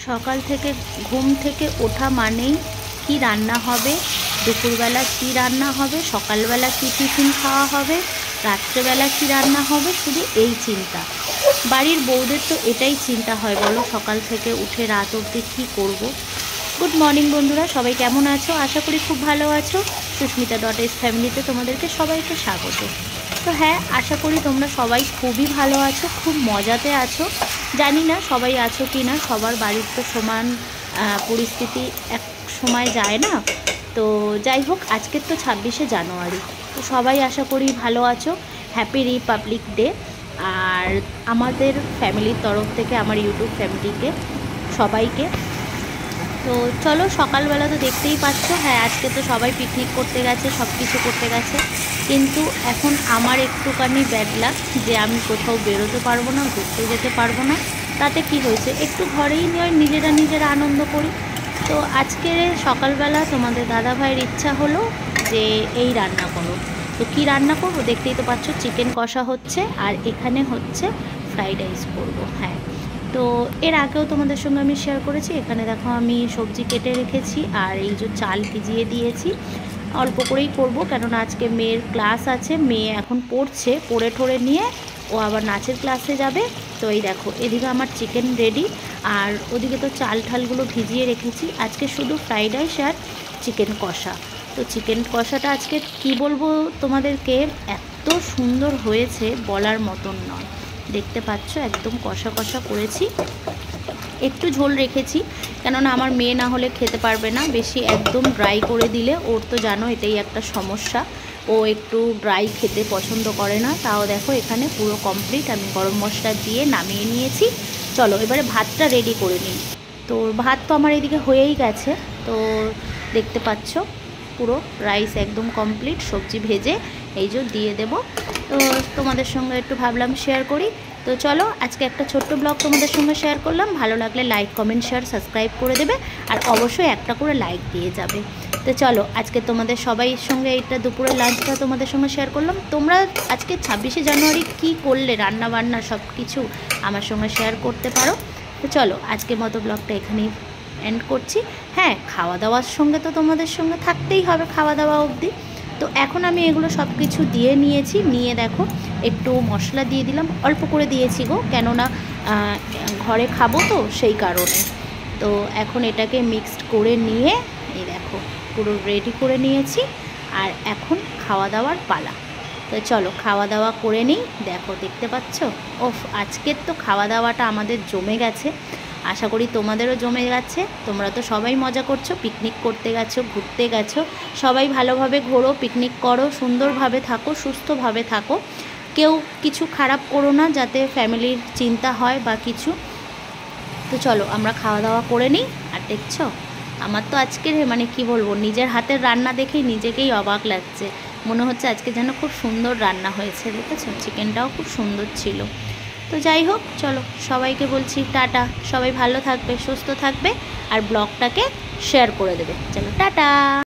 সকাল থেকে ঘুম থেকে ওঠা মানেই কি রান্না হবে, দুপুরবেলা কি রান্না হবে, সকালবেলা কি টিফিন খাওয়া হবে, রাত্রেবেলা কি রান্না হবে, শুধু এই চিন্তা। বাড়ির বউদের তো এটাই চিন্তা হয়, বলো সকাল থেকে উঠে রাত অবধি কী করব। গুড মর্নিং বন্ধুরা, সবাই কেমন আছো? আশা করি খুব ভালো আছো। সুস্মিতা.s ফ্যামিলিতে তোমাদেরকে সবাইকে স্বাগত। তো হ্যাঁ, আশা করি তোমরা সবাই খুবই ভালো আছো, খুব মজাতে আছো। জানি না সবাই আছো কি না, সবার বাড়ির তো সমান পরিস্থিতি এক সময় যায় না। তো যাই হোক, আজকের তো 26শে জানুয়ারি, তো সবাই আশা করি ভালো আছো। Happy Republic day. আর আমাদের ফ্যামিলির তরফ থেকে, আমার ইউটিউব ফ্যামিলিকে সবাইকে। তো চলো, সকালবেলা তো দেখতেই পাচ্ছ, হ্যাঁ আজকে তো সবাই পিকনিক করতে গেছে, সব কিছু করতে গেছে, কিন্তু এখন আমার একটুখানি ব্যাড লাক যে আমি কোথাও বেরোতে পারবো না, ঘুরতে যেতে পারবো না। তাতে কি হয়েছে, একটু ঘরেই নিজেরা আনন্দ করি। তো আজকে সকালবেলা তোমাদের দাদাভাইয়ের ইচ্ছা হলো যে এই রান্না করো। তো কি রান্না করবো দেখতেই তো পাচ্ছ, চিকেন কষা হচ্ছে আর এখানে হচ্ছে ফ্রাইড রাইস করবো। হ্যাঁ, তো এর আগেও তোমাদের সঙ্গে আমি শেয়ার করেছি। এখানে দেখো আমি সবজি কেটে রেখেছি আর এই যে চাল ভিজিয়ে দিয়েছি। অল্প করেই করবো, কেননা আজকে মেয়ের ক্লাস আছে, মেয়ে এখন পড়ছে, পড়ে ঠোড়ে নিয়ে ও আবার নাচের ক্লাসে যাবে। তো এই দেখো, এদিকে আমার চিকেন রেডি আর ওদিকে তো চাল ঠালগুলো ভিজিয়ে রেখেছি। আজকে শুধু ফ্রাইড রাইস আর চিকেন কষা। তো চিকেন কষাটা আজকে কি বলবো তোমাদেরকে, এত সুন্দর হয়েছে বলার মতন নয়। দেখতে পাচ্ছ একদম কষা কষা করেছি, একটু ঝোল রেখেছি, কেননা আমার মেয়ে না হলে খেতে পারবে না বেশি। একদম ড্রাই করে দিলে ওর তো জানো এটাই একটা সমস্যা, ও একটু ড্রাই খেতে পছন্দ করে না। তাও দেখো এখানে পুরো কমপ্লিট, আমি গরম মশলা দিয়ে নামিয়ে নিয়েছি। চলো এবারে ভাতটা রেডি করে নিই। তো ভাত তো আমার এদিকে হয়েই গেছে, তো দেখতে পাচ্ছ পুরো রাইস একদম কমপ্লিট, সবজি ভেজে এই যে দিয়ে দেব। তো তোমাদের সঙ্গে একটু ভাবলাম শেয়ার করি। তো চলো, আজকে একটা ছোট্ট ব্লগ তোমাদের সঙ্গে শেয়ার করলাম। ভালো লাগলে লাইক, কমেন্ট, শেয়ার, সাবস্ক্রাইব করে দেবে আর অবশ্যই একটা করে লাইক দিয়ে যাবে। তো চলো, আজকে তোমাদের সবাইয়ের সঙ্গে এইটা দুপুরের লাঞ্চটা তোমাদের সঙ্গে শেয়ার করলাম। তোমরা আজকে 26শে জানুয়ারি কী করলে, রান্না বান্না সব কিছু আমার সঙ্গে শেয়ার করতে পারো। তো চলো, আজকের মতো ব্লগটা এখানেই এন্ড করছি। হ্যাঁ, খাওয়া দাওয়ার সঙ্গে তো তোমাদের সঙ্গে থাকতেই হবে, খাওয়া দাওয়া অবধি। তো এখন আমি এগুলো সব কিছু দিয়ে নিয়েছি, নিয়ে দেখো একটু মশলা দিয়ে দিলাম, অল্প করে দিয়েছি গো, কেননা ঘরে খাবো তো সেই কারণে। তো এখন এটাকে মিক্সড করে নিয়ে এই দেখো পুরো রেডি করে নিয়েছি, আর এখন খাওয়া দাওয়ার পালা। তো চলো খাওয়া দাওয়া করে নিই। দেখো দেখতে পাচ্ছ, ওফ আজকের তো খাওয়া দাওয়াটা আমাদের জমে গেছে। আশা করি তোমাদেরও জমে গেছে। তোমরা তো সবাই মজা করছো, পিকনিক করতে গেছো, ঘুরতে গেছো। সবাই ভালোভাবে ঘোরো, পিকনিক করো, সুন্দরভাবে থাকো, সুস্থভাবে থাকো। কেউ কিছু খারাপ করো না, যাতে ফ্যামিলির চিন্তা হয় বা কিছু। তো চলো আমরা খাওয়া দাওয়া করে নিই। আর দেখছো আমার তো আজকের মানে কি বলবো, নিজের হাতের রান্না দেখেই নিজেকেই অবাক লাগছে। মনে হচ্ছে আজকে যেন খুব সুন্দর রান্না হয়েছে। দেখেছো চিকেনটাও খুব সুন্দর ছিল। তো যাই হোক, চলো সবাইকে বলছি টাটা। সবাই ভালো থাকবে, সুস্থ থাকবে আর ব্লগটাকে শেয়ার করে দেবে। চলো টাটা।